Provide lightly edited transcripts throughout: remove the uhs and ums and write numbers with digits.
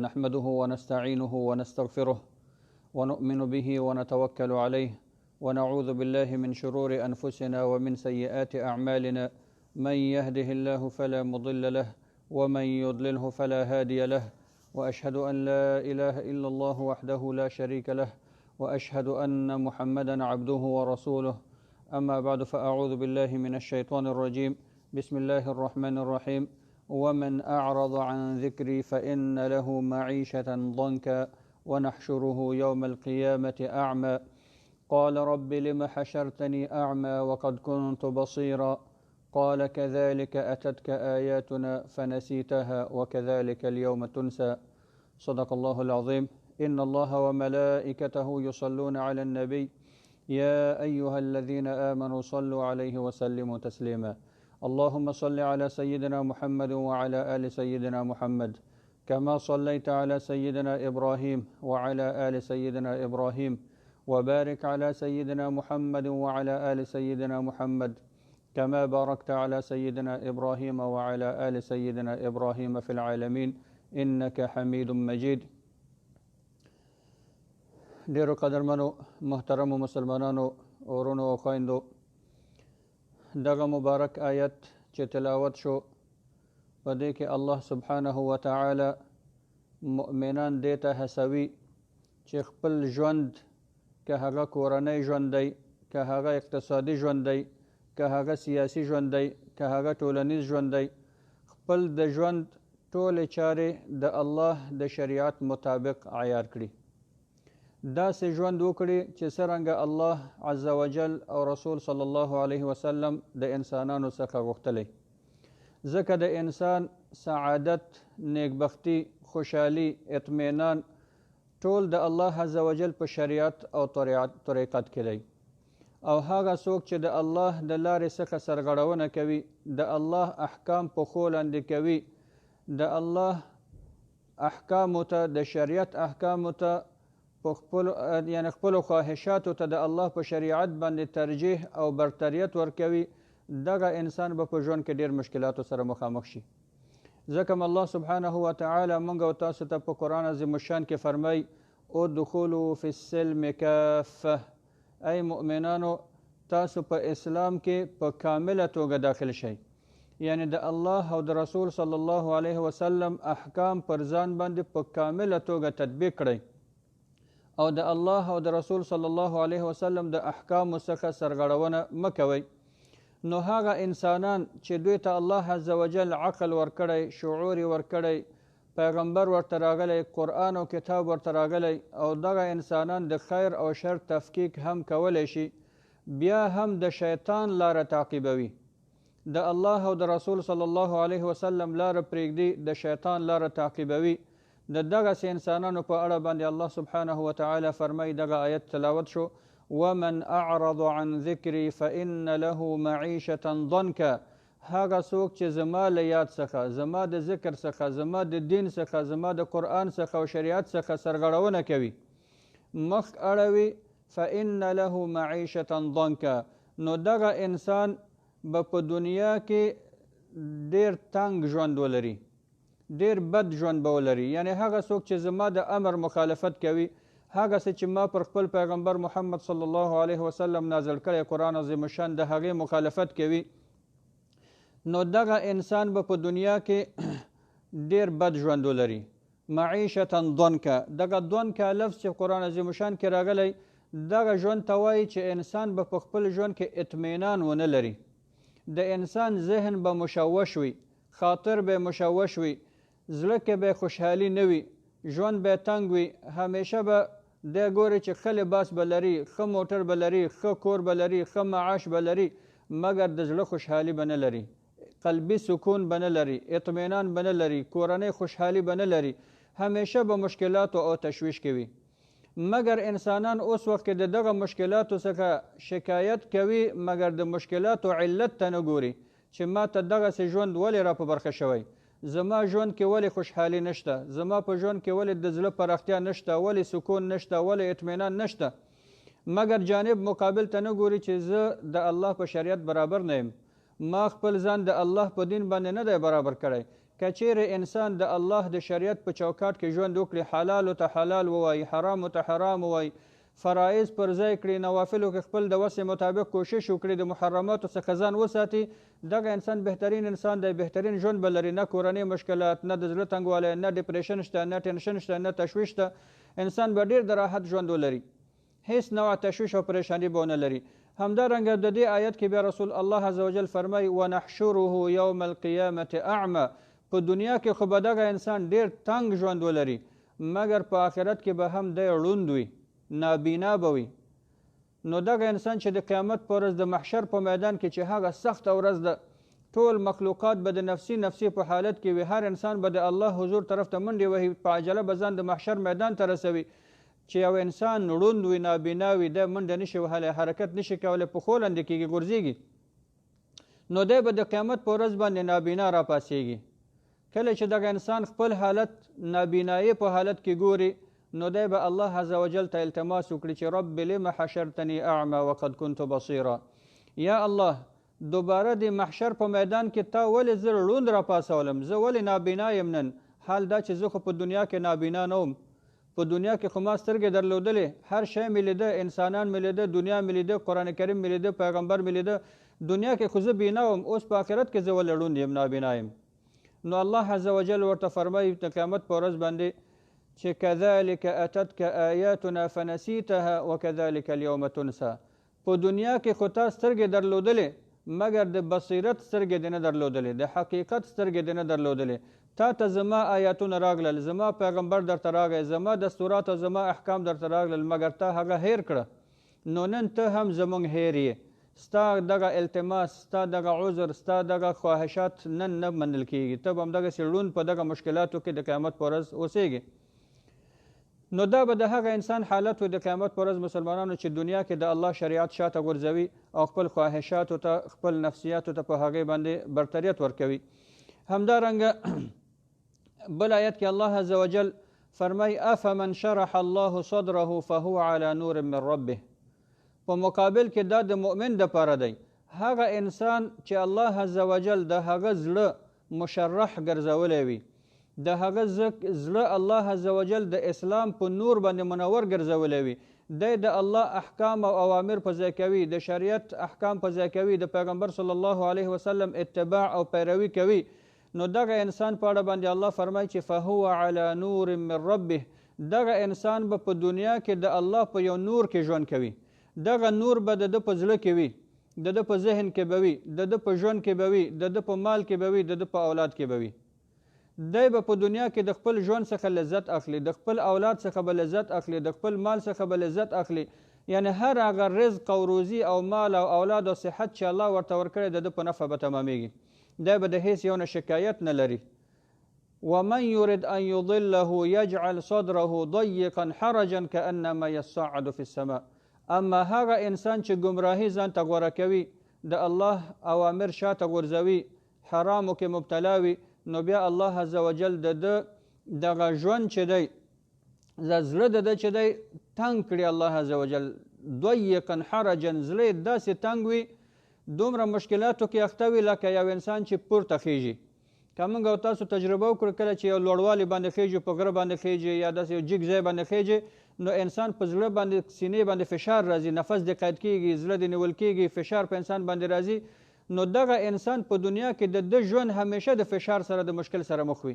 نحمده ونستعينه ونستغفره ونؤمن به ونتوكل عليه ونعوذ بالله من شرور أنفسنا ومن سيئات أعمالنا. من يهده الله فلا مضل له ومن يضلله فلا هادي له، وأشهد أن لا إله إلا الله وحده لا شريك له، وأشهد أن محمدا عبده ورسوله. أما بعد، فأعوذ بالله من الشيطان الرجيم. بسم الله الرحمن الرحيم. ومن أعرض عن ذكري فإن له معيشة ضنكا ونحشره يوم القيامة أعمى. قال رب لم حشرتني أعمى وقد كنت بصيرا. قال كذلك أتتك آياتنا فنسيتها وكذلك اليوم تنسى. صدق الله العظيم. إن الله وملائكته يصلون على النبي يا أيها الذين آمنوا صلوا عليه وسلموا تسليما. اللهم صل على سيدنا محمد وعلى آل سيدنا محمد كما صليت على سيدنا إبراهيم وعلى آل سيدنا إبراهيم، وبارك على سيدنا محمد وعلى آل سيدنا محمد كما باركت على سيدنا إبراهيم وعلى آل سيدنا إبراهيم في العالمين إنك حميد مجيد. ډیرو قدرمنو محترمو مسلمانانو اورونو او خویندو، دغه مبارک آیت چې تلاوت شو، په دې کې الله سبحانه وتعالی مؤمنان دې ته هڅوي چې خپل ژوند، که هغه کورنی ژوند دی، که هغه اقتصادي ژوند دی، که هغه سیاسي ژوند دی، که هغه ټولنیز ژوند دی، خپل د ژوند ټولې چارې د الله د شریعت مطابق عیار کړي، داسې ژوند وکړي چې څرنګه الله عز وجل او رسول صلی الله علیه وسلم د انسانانو څخه غوښتلی. ځکه د انسان سعادت، نیکبختي، خوشحالي، اطمینان ټول د الله عز وجل په شریعت او طریقت کې دی. او هغه څوک چې د الله د لارې څخه سرغړونه کوي، د الله احکام په پښو لاندې کوي، د الله احکامو ته، د شریعت احکامو ته، خپلو خواهشاتو ته د الله په شریعت باندې ترجیح او برتریت ورکوي، دغه انسان به په ژوند کې ډېر مشکلاتو سره مخامخ شي. ځکه الله سبحانه وتعالی موږ او تاسو ته په قرآن عظیم الشان کې فرمایي ادخلوا فی السلم کافه، ای مؤمنانو تاسو په اسلام کې په کامله توګه داخل شئ. یعنی د الله او د رسول صلی الله علیه وسلم احکام پر ځان باندې په کامله توګه تطبیق کړئ، او د الله او د رسول صلی الله علیه وسلم د احکامو څخه سرغړونه مه کوئ. نو هغه انسانان چې دوی ته الله عز وجل عقل ورکړی، شعور ورکړی، پیغمبر ورته راغلی، قرآن او کتاب ورته راغلی، او دغه انسانان د خیر او شر تفکیک هم کولی شي، بیا هم د شیطان لاره تعقیبوي، د الله او د رسول صلی الله علیه وسلم لاره پرېږدي، د شیطان لاره تعقیبوي. د دغسې انسانانو په اړه باندې الله سبحانه وتعالی فرمایي، دغه آیت تلاوت شو، ومن اعرض عن ذکري فإن له معیشة ضنکا. هغه څوک چې زما له یاد څخه، زما د ذکر څخه، زما د دین څخه، زما د قرآن څخه او شریعت څخه سرغړونه کوي، مخ اړوي، فإن له معیشة ضنکا، نو دغه انسان به په دنیا کې ډېر تنګ ژوند ولري، ډیر بد ژوند به ولري. یعنی هغه څوک چې زما د امر مخالفت کوي، هغه څه چې ما پر خپل پیغمبر محمد صلی الله علیه وسلم نازل کړی قرآن عظیم الشان، د هغې مخالفت کوي، نو دغه انسان به په دنیا کې ډیر بد ژوند ولري. معیشة ضنکا، دغه ضنکا لفظ چې قرآن عظیم الشان کې راغلی، دغه ژوند ته وایي چې انسان به په خپل ژوند کې اطمینان ونه لري، د انسان ذهن به مشوش وي، خاطر به مشوش وي، زړه کې به خوشحالي نه وي، ژوند به تنګ وي، همیشه به دی ګوري چې ښه لباس به لري، ښه موټر به لري، ښه کور به لري، ښه معاش به لري، مګر د زړه خوشحالي به نه لري، قلبي سکون به نه لري، اطمینان به نه لري، کورنۍ خوشحالي به نه لري، همیشه به مشکلاتو او تشویش کوي. مګر انسانان اوس وخت کې د دغه مشکلاتو څخه شکایت کوي، مګر د مشکلاتو علت ته نه ګوري چې ما ته دغسې ژوند ولې را په برخه شوی، زما ژوند کې ولې خوشحالي نشته، زما په ژوند کې ولې د زړه پراختیا نشته، ولې سکون نشته، ولې اطمینان نشته. مګر جانب مقابل ته نه ګوري چې زه د الله په شریعت برابر نه یم، ما خپل ځان د الله په دین باندې نه دی برابر کړی، که چیرې انسان د الله د شریعت په چوکاټ کې ژوند وکړي، حلالو ته حلال ووایي، حرامو ته حرام ووایي، فرایض پر ځای کړي، نوافلو کې خپل د وسع مطابق کوشش وکړي، د محرماتو څخه ځان وساتي، دغه انسان بهترین انسان دی، بهترین ژوند به لري. نه کورنۍ مشکلات، نه د زړه تنګوالی، نه ډپریشن شته، نه ټینشن شته، نه تشویش شته. انسان به ډېر د راحت ژوند ولري، هیڅ نوع تشویش او پریشانی به ونه لري. همدارنګه د دې آیت کې بیا رسول الله عز وجل فرمایي ونحشره یوم القیامة اعمى. په دنیا کې خو به دغه انسان ډېر تنګ ژوند ولري، مګر په آخرت کې به هم دی ړوند وي، نابینا به وي. نو دغه انسان چې د قیامت په ورځ د محشر په میدان کې چې هغه سخته ورځ ده، ټول مخلوقات به د نفسي نفسي په حالت کې وي، هر انسان به د الله حضور طرف ته منډې وهي، په عجله به ځان د محشر میدان ته رسوي. چې یو انسان ړوند وي، نابینا وي، دی منډه نشي وهلی، حرکت نشي کولی، پښو لاندې کېږي، غورځېږي، نو دی به د قیامت په ورځ باندې نابینا راپاڅېږي. کله چې دغه انسان خپل حالت نابینایي په حالت کې ګوري، نو دی به الله عز وجل ته التماس وکړي چې رب لم حشرتني اعمى وقد كنت بصيرا. یا الله، دوباره د محشر په میدان کې تا ولې زه ړوند راپاڅولم، زه ولې نابینا یم نن؟ حال دا چې زه خو په دنیا کې نابینا نه وم، په دنیا کې خو ما سترګې درلودلې، هر شی مې لیده، انسانان مې لیده، دنیا مې لیده، قرآن کریم مې لیده، پیغمبر مې لیده، دنیا کې خو زه بینا وم، اوس په آخرت کې زه ولې ړوند یم، نابینا یم؟ نو الله عز وجل ورته فرمایي د قیامت په ورځ باندې چې کذلک اتتک آیاتنا فنسیتها وکذلک اليوم تنسى. په دنیا کې خو تا سترګې درلودلې، مګر د بصیرت سترګې دې نه درلودلې، د حقیقت سترګې دې نه درلودلې. تا ته زما آیاتونه راغلل، زما پیغمبر درته راغی، زما دستورات او زما احکام درته راغلل، مګر تا هغه هیر کړه. نو نن ته هم زموږ هیر یې، ستا دغه التماس، ستا دغه عذر، ستا دغه خواهشات نن نه منل کېږي، ته به همدغسې ړوند په دغه مشکلاتو کې د قیامت په ورځ اوسېږي. نو دا به د هغه انسان حالت و د قیامت په ورځ مسلمانانو چې دنیا کې د الله شریعت شاته غورځوي او خپل خواهشاتو ته، خپل نفسیاتو ته په هغې باندې برتریت ورکوي. همدارنګه بل آیت کې الله عز وجل فرمای افمن شرح الله صدره فهو على نور من ربه. په مقابل کې دا د مؤمن دپاره دی، هغه انسان چې الله عز وجل د هغه زړه مشرح ګرځولی وي، د هغه زړه الله عز وجل د اسلام په نور باندې منور ګرځولی وي، دی د الله احکام او اوامر په ځای کوي، د شریعت احکام په ځای کوي، د پیغمبر صلی الله علیه وسلم اتباع او پیروي کوي. نو دغه انسان په اړه باندې الله فرمایي چې فهو علی نور من ربه. دغه انسان به په دنیا کې د الله په یو نور کې ژوند کوي، دغه نور به د ده په زړه کې وي، د ده په ذهن کې به وي، د ده په ژوند کې به وي، د ده په مال کې به وي، د ده په اولاد کې به وي. دی به په دنیا کې د خپل ژوند څخه لذت اخلي، د خپل اولاد څخه به لذت اخلي، د خپل مال څخه به لذت اخلي. یعنی هر هغه رزق او روزي او مال او اولاد او صحت چې الله ورته ورکړی د ده په نفع به تمامیږي، دی به د هیڅ یو نه شکایت نه لري. ومن يرد ان يضله يجعل صدره ضيقا حرجا كانما يصعد في السماء. اما هغه انسان چې ګمراهي ځان ته غوره کوي، د الله اوامر شاته غورځوي، حرامو کې مبتلا وي، نو بیا الله عز وجل د ده دغه ژوند چې دی، زړه د ده چې دی تنګ کړي الله عز وجل، ضیقا حرجا، زړه یې داسې تنګ وي، دومره مشکلاتو کې اخته وي لکه یو انسان چې پورته خیږي. که موږ او تاسو تجربه وکړو کله چې یو لوړوالي باندې خیږي، په غره باندې خیږي یا داسې یو جګ ځای باندې خیږي، نو انسان په زړه باندې، سینې باندې فشار راځي، نفس دې قید کېږي، زړه دې نیول کېږي، فشار په انسان باندې راځي. نو دغه انسان په دنیا کې د ده ژوند همیشه د فشار سره، د مشکل سره مخ وي.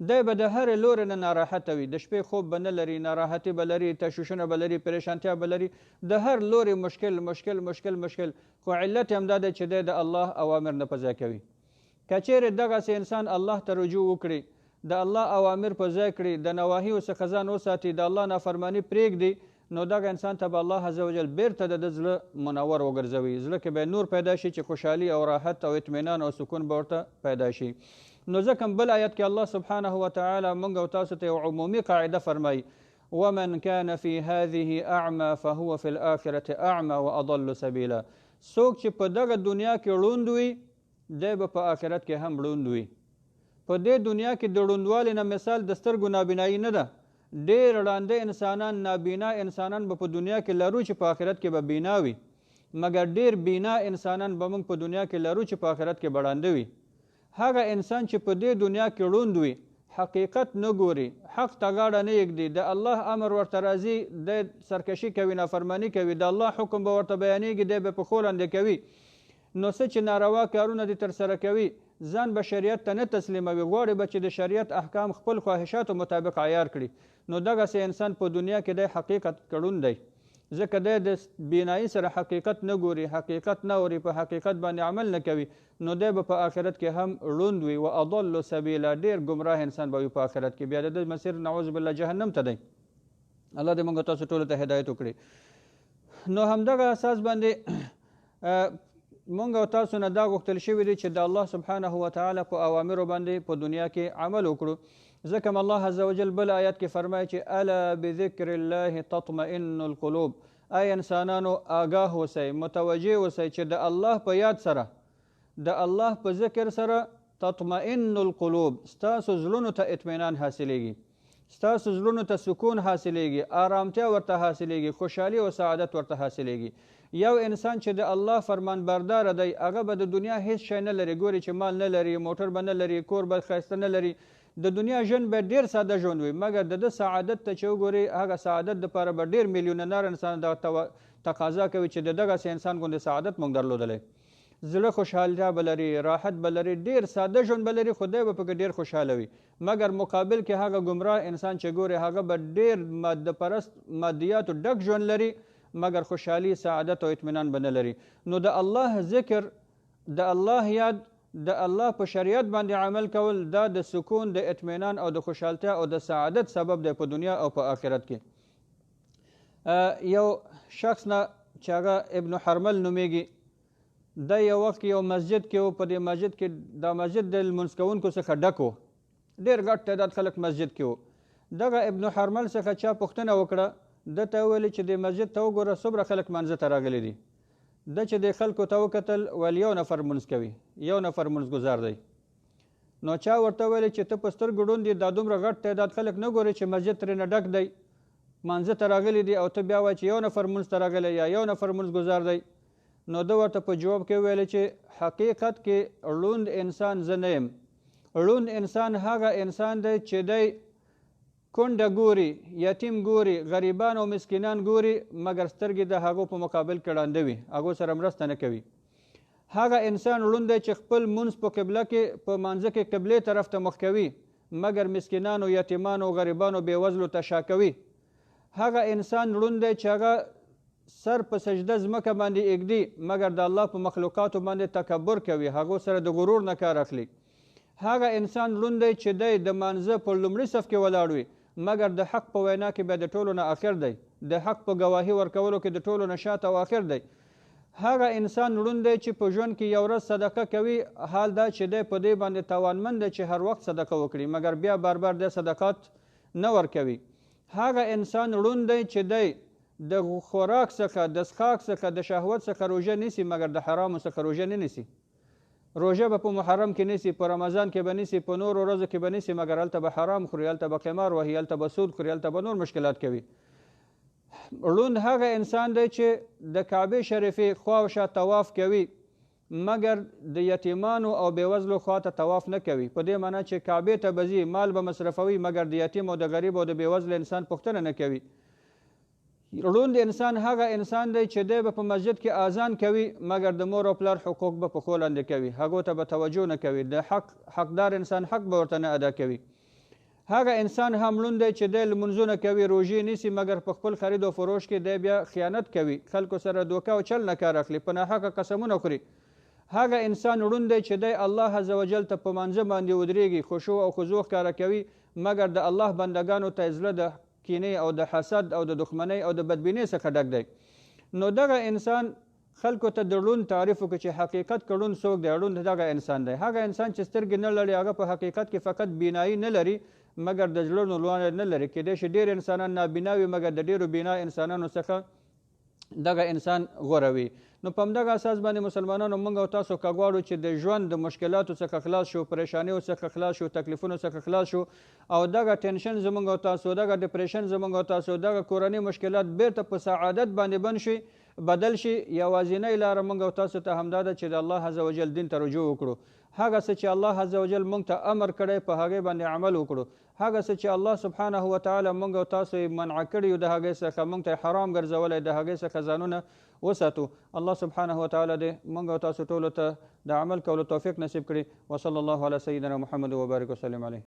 دی به د هرې لورې نه ناراحته وي، د شپې خوب به نه لري، ناراحتي به لري، تشویشونه به لري، پریشانتیا به لري، د هر لورې مشکل مشکل مشکل مشکل. خو علت یې همدا دی چې دی د الله اوامر نه په ځای کوي. که چیرې دغسې انسان الله ته رجوع وکړي، د الله اوامر په ځای کړي، د نواهیو څخه ځان وساتي، د الله نافرماني پرېږدي، نو دغه انسان ته به الله عز وجل بیرته د ده زړه منور وګرځوي، زړه کې به نور پیدا شي چې خوشحالي او راحت او اطمینان او سکون به ورته پیدا شي. نو ځکه بل آیت کې الله سبحانه وتعالی موږ او تاسو ته یو عمومي قاعده فرمایي ومن كان في هذه اعمى فهو في الاخره اعمى واضل سبیلا. څوک چې په دغه دنیا کې ړوند وي، دی به په آخرت کې هم ړوند وي. په دې دنیا کې د ړوندوالي نه مثال د سترګو نابینایي نه ده. ډېر ړانده انسانان، نابینا انسانان به په دنیا کې لرو چې په آخرت کې به بینا وي، مګر ډېر بینا انسانان به موږ په دنیا کې لرو چې په آخرت کې به ړانده وي. هغه انسان چې په دې دنیا کې ړوند وي، حقیقت نه ګوري، حق ته غاړه نه یږدي، د الله امر ورته راځي د سرکشي کوي، نافرماني کوي، د الله حکم به ورته بیانېږي دی به په پښو لاندې کوي، نو څه چې ناروا کارونه دې ترسره کوي ځان به شریعت ته نه تسلیموي، غواړي به چې د شریعت احکام خپل خواهشاتو مطابق عیار کړي، نو دغسې انسان په دنیا کې دی حقیقت کړون دی، ځکه دی د بینایي سره حقیقت نه ګوري، حقیقت نه اوري، په حقیقت باندې عمل نه کوي، نو دی به په آخرت کې هم ړوند وي و اضل سبیلا، ډېر ګمراه انسان به وي په آخرت کې، بیا د ده مسیر نعوذ بالله جهنم ته دی. الله دې موږ تاسو ټولو ته هدایت وکړي. نو همدغه اساس باندې مونږ او تاسو نه دا غوښتل شوي دي چې د الله سبحانه وتعالی په اوامرو باندې په دنیا کې عمل وکړو، ځکه الله عز وجل بل آیات کې فرمایي چې الا بذکر الله تطمئن القلوب، ای انسانانو آگاه اوسئ، متوجه اوسئ چې د الله په یاد سره، د الله په ذکر سره تطمئن القلوب، ستاسو زړونو ته اطمینان حاصلیږي، ستاسو زړونو ته سکون حاصلیږي، آرامتیا ورته حاصلیږي، خوشحالي او سعادت ورته حاصلیږي. یو انسان چې د الله فرمان بردار دی هغه به د دنیا هیڅ شی نه لري، ګوري چې مال نه لري، موټر به نه لري، کور به ښایسته نه لري، د دنیا ژوند به ډېر ساده ژوند وي، مګر د ده سعادت ته چې وګوري هغه سعادت دپاره به ډېر میلیونر انسان دغه تقاضا کوي چې د دغسې انسان غوندې سعادت موږ درلودلی، زړه خوشحالتیا به لري، راحت به لري، ډېر ساده ژوند به لري، خو دی به پکې ډېر خوشحاله وي، مګر مقابل کې هغه ګمراه انسان چې ګوري هغه به ډېر ماده پرست مادیاتو ډک ژوند لري، مگر خوشحالي، سعادت او اطمینان به نه لري. نو د الله ذکر، د الله یاد، د الله په شریعت باندې عمل کول دا د سکون، د اطمینان او د خوشحالتیا او د سعادت سبب دی په دنیا او په آخرت کې. یو شخص نه چې هغه ابن حرمل نومیږي، د یو وخت کې یو مسجد کې و، په دې مسجد کې دا مسجد د لمونځ کوونکو څخه ډک و، ډېر غټ تعداد خلک مسجد کې و. دغه ابن حرمل څخه چا پوښتنه وکړه، ده ته وویل چې د مسجد ته وګوره څومره خلک منځه ته راغلي دي. ده چې د خلکو ته وکتل ویل یو نفر مونځ کوي، یو نفر مونځګزار دی. نو چا ورته ویل چې ته په سترګو ړوند یې، دا دومره غټ تعداد خلک نه ګورې چې مسجد ترېنه ډک دی، مانځه ته راغلي دي، او ته بیا وایې چې یو نفر مونځ ته راغلی یا یو نفر مونځګزار دی. نو ده ورته په جواب کې وویل چې حقیقت کې ړوند انسان زه نه یم، ړوند انسان هغه انسان دی چې دی کونډه ګوري، یتیم ګوري، غریبان او مسکینان ګوري، مګر سترګې د هغو په مقابل کې ړانده وي، هغو سره مرسته نه کوي. هغه انسان ړوند دی چې خپل مونځ په قبله کې، په مانځه کې قبلې طرف ته مخ کوي، مګر مسکینانو، یتیمانو، غریبانو، بېوزلو ته شا کوي. هغه انسان ړوند دی چې هغه سر په سجده ځمکه باندې ایږدي، مګر د الله په مخلوقاتو باندې تکبر کوي، هغو سره د غرور نه کار اخلي. هغه انسان ړوند دی چې دی د مانځه په لومړي صف کې ولاړ وي، مګر د حق په وینا کې به د ټولو نه آخر دی، د حق په ګواهي ورکولو کې د ټولو نه شاته او آخر دی. هغه انسان ړوند دی چې په ژوند کې یو ورځ صدقه کوي، حال دا چې دی په دې باندې توانمند دی چې هر وخت صدقه وکړي، مګر بیا بار بار دی صدقات نه ورکوي. هغه انسان ړوند دی چې دی د خوراک څخه، د څښاک څخه، د شهوت څخه روژه نیسي، مګر د حرامو څخه روژه نه نیسي. روژه به په محرم کې نیسي، په رمضان کې به نیسي، په نورو ورځو کې به نیسي، مګر هلته به حرام خوري، هلته به قمار وهي، هلته به سود خوري، هلته به نور مشکلات کوي. ړوند هغه انسان دی چې د کعبې شریفې خواوشا طواف کوي، مګر د یتیمانو او بېوزلو خواته طواف نه کوي، په دې معنی چې کعبې ته به ځي، مال به مصرفوي، مګر د یتیم او د غریب او د بېوزل انسان پوښتنه نه کوي. ړوند انسان هغه انسان دی چې دی به په مسجد کې اذان کوي، مګر د مور او پلار حقوق به په پښو لاندې کوي، هغو ته به توجه نه کوي، د حقدار انسان حق به ورته نه ادا کوي. هغه انسان هم ړوند دی چې دی لمونځونه کوي، روژې نیسي، مګر په خپل خرید او فروش کې دی بیا خیانت کوي، خلکو سره دوکه او چل نه کار اخلي، په ناحقه قسمونه خوري. هغه انسان ړوند دی چې دی الله عز وجل ته په مانځه باندې ودرېږي، خشوع او خضوع ښکاره کوي، مګر د الله بندګانو ته زړه د کینې او د حسد او د دښمنۍ او د بدبینۍ څخه ډک دی. نو دغه انسان خلکو ته د ړوند تعریف وکړي چې حقیقت کې ړوند څوک دی. ړوند دغه انسان دی، هغه انسان چې سترګې نه لري، هغه په حقیقت کې فقط بینایي نه لري، مګر د زړه نوروالی نه لري. کیدای شي ډېر انسانان نابینا وي، مګر د ډېرو بینا انسانانو څخه دغه انسان غوره وي. نو په همدغه اساس باندې مسلمانانو موږ او تاسو که غواړو چې د ژوند د مشکلاتو څخه خلاص شو، پریشانیو څخه خلاص شو، تکلیفونو څخه خلاص شو، او دغه ټینشن زموږ او تاسو، دغه ډپریشن زموږ او تاسو، دغه کورنۍ مشکلات بیرته په سعادت باندې بند شي، بدل شي. یوازینۍ لاره موږ او تاسو ته همدا ده چې د الله عز وجل دین ته رجوع وکړو. هغه څه چې الله عز وجل موږ ته امر کړی په هغې باندې عمل وکړو. هغه څه چې الله سبحانه وتعالی موږ او تاسو یې منع کړي یو د هغې څخه موږ ته حرام ګرځولی د هغې څخه ځانونه وساتو. الله سبحانه وتعالی دې موږ او تاسو ټولو ته د عمل کولو توفیق نصیب کړي. وصلی الله علی سیدنا محمد وبارک وسلم علیه.